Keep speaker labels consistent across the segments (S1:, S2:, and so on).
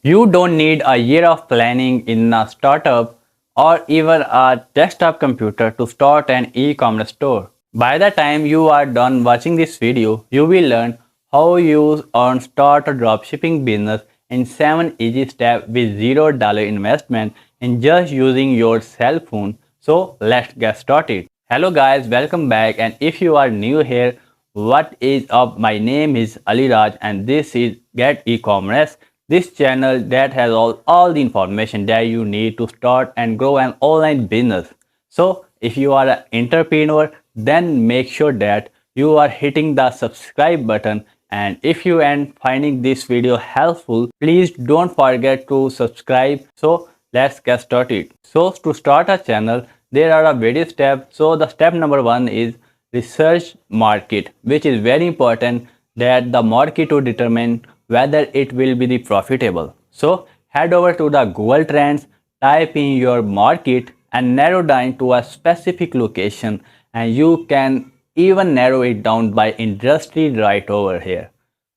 S1: You don't need a year of planning in a startup or even a desktop computer to start an e-commerce store. By the time you are done watching this video, you will learn how you earn start a dropshipping business in 7 easy steps with $0 investment in just using your cell phone. So let's get started. Hello guys, welcome back, and if you are new here, what is up? My name is Ali Raj and this is Get E-commerce. This channel that has all the information that you need to start and grow an online business. So if you are an entrepreneur, then make sure that you are hitting the subscribe button, and if you are finding this video helpful, please don't forget to subscribe. So let's get started. So to start a channel, there are a various steps. So the step number 1 is research market, which is very important, that the market to determine whether it will be the profitable. So head over to the Google Trends, type in your market and narrow down to a specific location, and you can even narrow it down by industry right over here.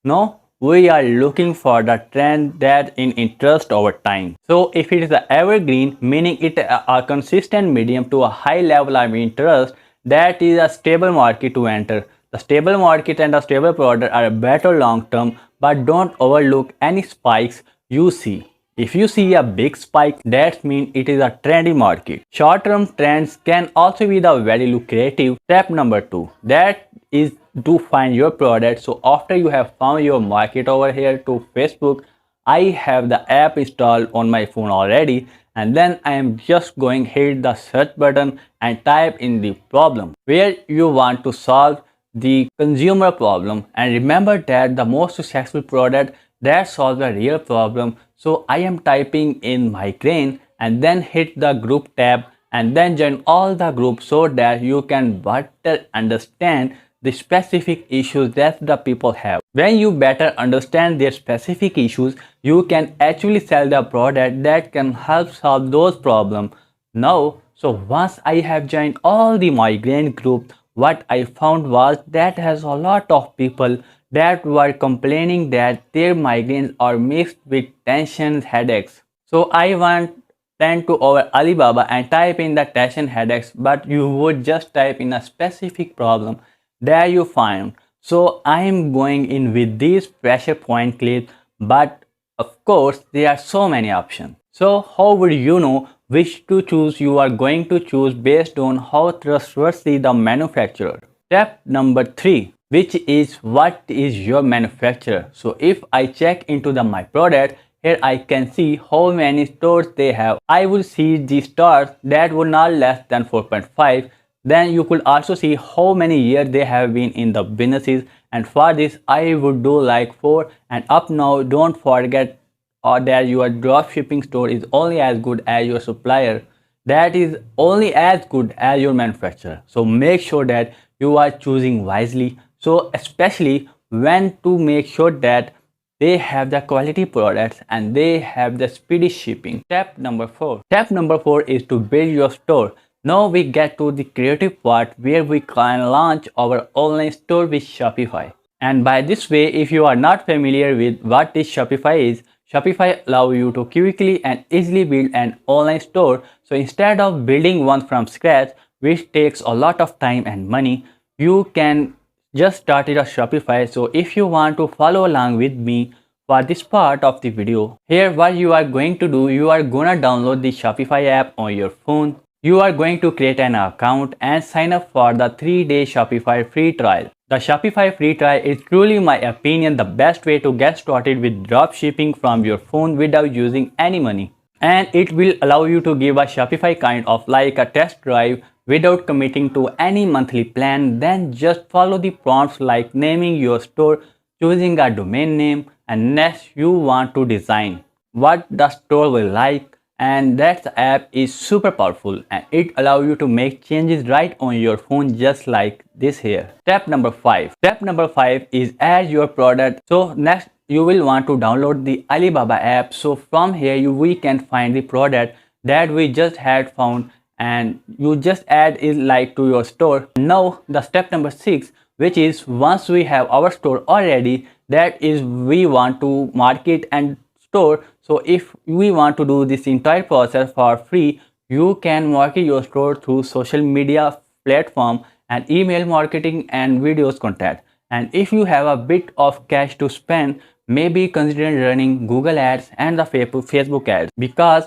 S1: Now we are looking for the trend that in interest over time. So if it is a evergreen, meaning it a consistent medium to a high level of interest, that is a stable market to enter. The stable market and the stable product are better long term, but don't overlook any spikes you see. If you see a big spike, that means it is a trendy market. Short-term trends can also be the very lucrative. Step number 2, that is to find your product. So after you have found your market over here to Facebook, I have the app installed on my phone already, and then I am just going hit the search button and type in the problem where you want to solve the consumer problem. And remember that the most successful product that solves a real problem. So I am typing in migraine and then hit the group tab and then join all the groups so that you can better understand the specific issues that the people have. When you better understand their specific issues, you can actually sell the product that can help solve those problems. Now, so once I have joined all the migraine group, what I found was that has a lot of people that were complaining that their migraines are mixed with tension headaches. So I went then to our Alibaba and type in the tension headaches, but you would just type in a specific problem that you find. So I am going in with these pressure point clips, but of course there are so many options. So how would you know which to choose? You are going to choose based on how trustworthy the manufacturer. Step number 3, which is what is your manufacturer. So if I check into my product, here I can see how many stores they have. I will see the stars that were not less than 4.5. Then you could also see how many years they have been in the businesses, and for this I would do like 4 and up. Now don't forget that your dropshipping store is only as good as your supplier, that is only as good as your manufacturer. So make sure that you are choosing wisely. So especially when to make sure that they have the quality products and they have the speedy shipping. Step number 4. Step number 4 is to build your store. Now we get to the creative part where we can launch our online store with Shopify. And by this way, if you are not familiar with what this Shopify is, Shopify allows you to quickly and easily build an online store. So instead of building one from scratch, which takes a lot of time and money, you can just start it on Shopify. So if you want to follow along with me for this part of the video, here what you are going to do, you are gonna download the Shopify app on your phone. You are going to create an account and sign up for the 3-day Shopify free trial. The Shopify free trial is truly, my opinion, the best way to get started with dropshipping from your phone without using any money. And it will allow you to give a Shopify kind of like a test drive without committing to any monthly plan. Then just follow the prompts like naming your store, choosing a domain name, and next you want to design what the store will like. And that app is super powerful and it allows you to make changes right on your phone just like this here. Step number 5. Step number 5 is add your product. So next you will want to download the Alibaba app. So from here we can find the product that we just had found and you just add it like to your store. Now the step number 6, which is once we have our store already, that is we want to market and store. So if we want to do this entire process for free, you can market your store through social media platform and email marketing and videos content. And if you have a bit of cash to spend, maybe consider running Google ads and the Facebook ads, because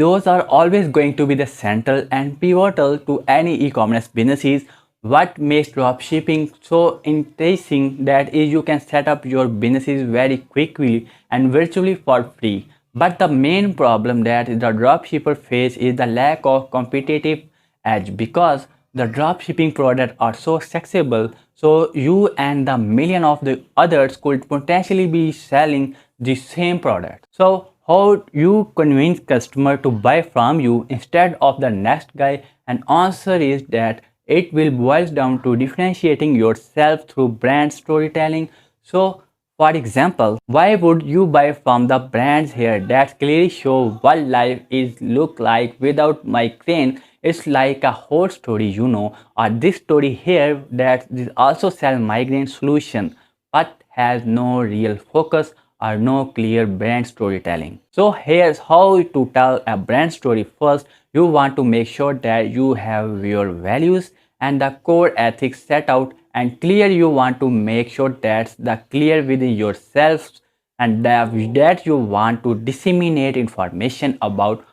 S1: those are always going to be the central and pivotal to any e-commerce businesses. What makes dropshipping so interesting that is you can set up your businesses very quickly and virtually for free. But the main problem that the dropshipper face is the lack of competitive edge, because the dropshipping products are so accessible, so you and the million of the others could potentially be selling the same product. So how you convince customer to buy from you instead of the next guy? And answer is that it will boil down to differentiating yourself through brand storytelling. So for example, why would you buy from the brands here that clearly show what life is look like without migraine? It's like a whole story, or this story here that is also sell migraine solution but has no real focus or no clear brand storytelling. So here's how to tell a brand story. First, you want to make sure that you have your values and the core ethics set out and clear. You want to make sure that's the clear within yourselves, and that you want to disseminate information about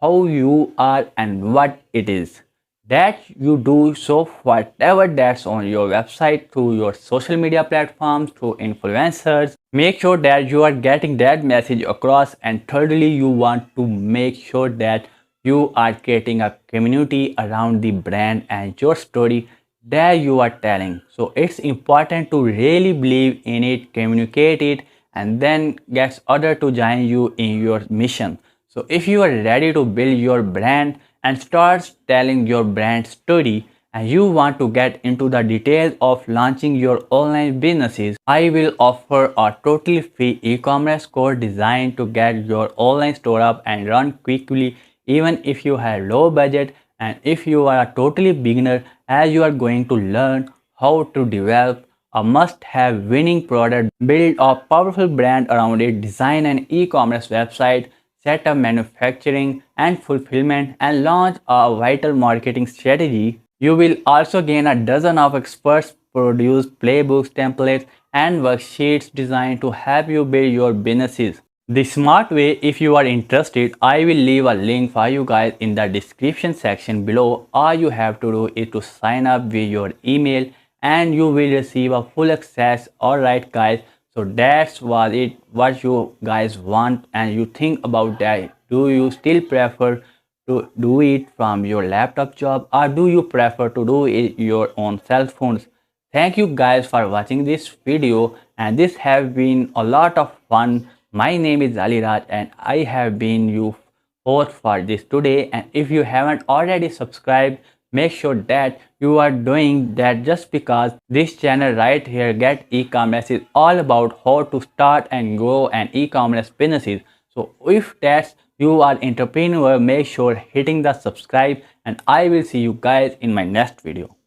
S1: how you are and what it is that you do. So whatever that's on your website, through your social media platforms, through influencers, make sure that you are getting that message across. And thirdly, you want to make sure that you are creating a community around the brand and your story that you are telling. So it's important to really believe in it, communicate it, and then get others to join you in your mission. So if you are ready to build your brand and start telling your brand story, and you want to get into the details of launching your online businesses, I will offer a totally free e-commerce course designed to get your online store up and run quickly, even if you have low budget and if you are a totally beginner, as you are going to learn how to develop a must-have winning product, build a powerful brand around it, design an e-commerce website, set up manufacturing and fulfillment, and launch a vital marketing strategy. You will also gain a dozen of experts produce playbooks, templates, and worksheets designed to help you build your businesses the smart way. If you are interested, I will leave a link for you guys in the description section below. All you have to do is to sign up with your email and you will receive a full access. Alright guys, so that's was it, what you guys want and you think about that. Do you still prefer to do it from your laptop job, or do you prefer to do it your own cell phones? Thank you guys for watching this video, and this have been a lot of fun. My name is Aliraj and I have been your host for this today. And if you haven't already subscribed, make sure that you are doing that, just because this channel right here, Get E-commerce, is all about how to start and grow an e-commerce businesses. So if that's you are entrepreneur, make sure hitting the subscribe, and I will see you guys in my next video.